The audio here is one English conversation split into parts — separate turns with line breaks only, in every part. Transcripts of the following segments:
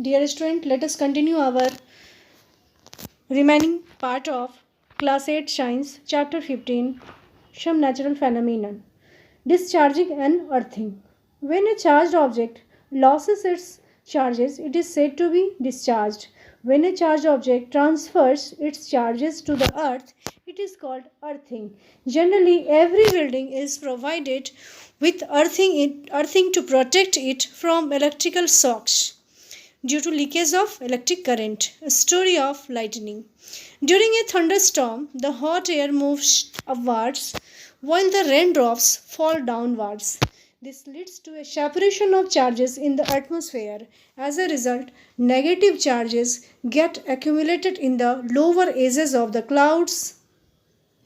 Dear student, let us continue our remaining part of Class 8 Science, Chapter 15, Some Natural Phenomenon. Discharging and earthing. When a charged object loses its charges, it is said to be discharged. When a charged object transfers its charges to the earth, it is called earthing. Generally, every building is provided with earthing to protect it from electrical shocks due to leakage of electric current. A story of lightning. During a thunderstorm, the hot air moves upwards while the raindrops fall downwards. This leads to a separation of charges in the atmosphere. As a result, negative charges get accumulated in the lower edges of the clouds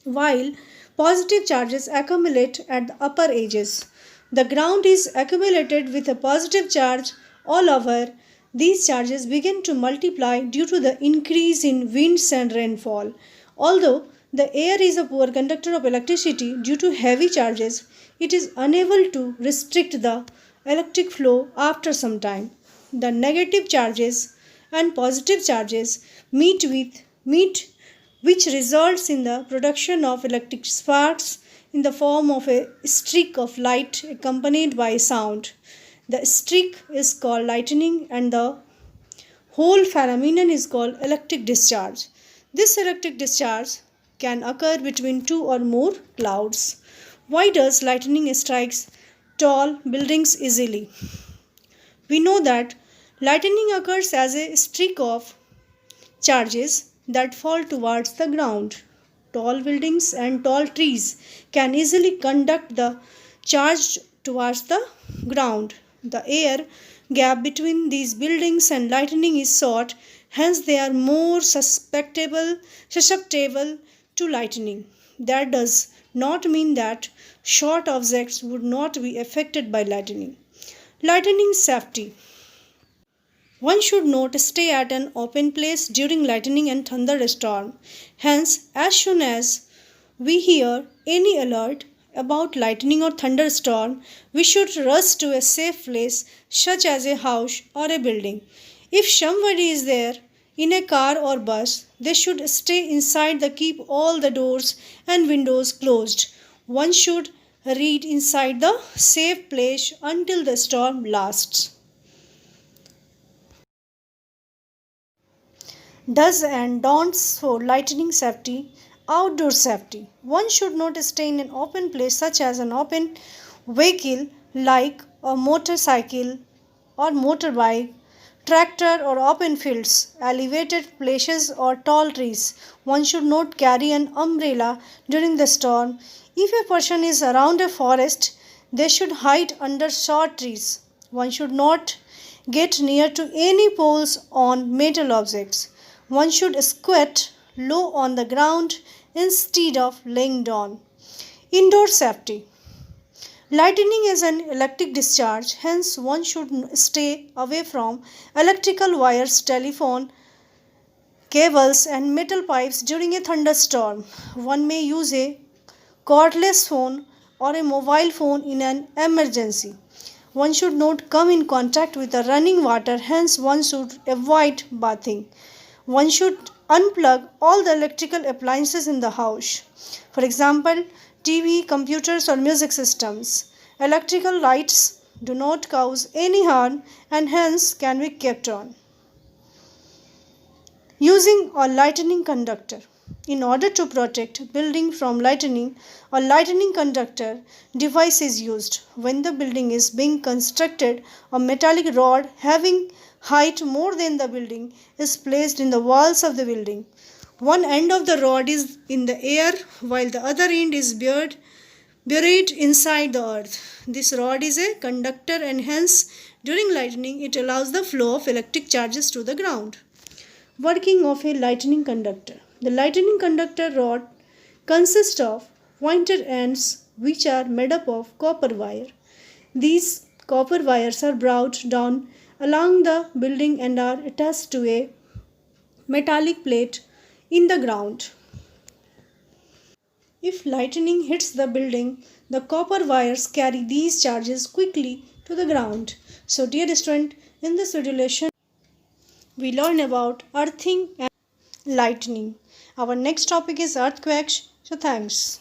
while positive charges accumulate at the upper edges. The ground is accumulated with a positive charge all over. These charges begin to multiply due to the increase in winds and rainfall. Although the air is a poor conductor of electricity due to heavy charges, it is unable to restrict the electric flow after some time. The negative charges and positive charges meet which results in the production of electric sparks in the form of a streak of light accompanied by sound. The streak is called lightning and the whole phenomenon is called electric discharge. This electric discharge can occur between two or more clouds. Why does lightning strike tall buildings easily? We know that lightning occurs as a streak of charges that fall towards the ground. Tall buildings and tall trees can easily conduct the charge towards the ground. The air gap between these buildings and lightning is short, hence they are more susceptible to lightning. That does not mean that short objects would not be affected by lightning. Lightning safety. One should not stay at an open place during lightning and thunderstorm. Hence, as soon as we hear any alert about lightning or thunderstorm, we should rush to a safe place such as a house or a building. If somebody is there in a car or bus, they should stay inside and keep all the doors and windows closed. One should read inside the safe place until the storm lasts. Does and don'ts for lightning safety. Outdoor safety. One should not stay in an open place such as an open vehicle like a motorcycle or motorbike, tractor or open fields, elevated places or tall trees. One should not carry an umbrella during the storm. If a person is around a forest, they should hide under short trees. One should not get near to any poles on metal objects. One should squat low on the ground instead of laying down. Indoor safety. Lightning is an electric discharge, hence one should stay away from electrical wires, telephone cables and metal pipes during a thunderstorm. One may use a cordless phone or a mobile phone in an emergency. One should not come in contact with the running water, hence one should avoid bathing. One should unplug all the electrical appliances in the house. For example, TV, computers or music systems. Electrical lights do not cause any harm and hence can be kept on. Using a lightning conductor. In order to protect building from lightning, a lightning conductor device is used. When the building is being constructed, a metallic rod having height more than the building is placed in the walls of the building. One end of the rod is in the air while the other end is buried inside the earth. This rod is a conductor and hence during lightning it allows the flow of electric charges to the ground. Working of a lightning conductor. The lightning conductor rod consists of pointed ends which are made up of copper wire. These copper wires are brought down along the building and are attached to a metallic plate in the ground. If lightning hits the building, the copper wires carry these charges quickly to the ground. So dear student, in this video lesson We learn about earthing and lightning. Our next topic is earthquakes. So thanks.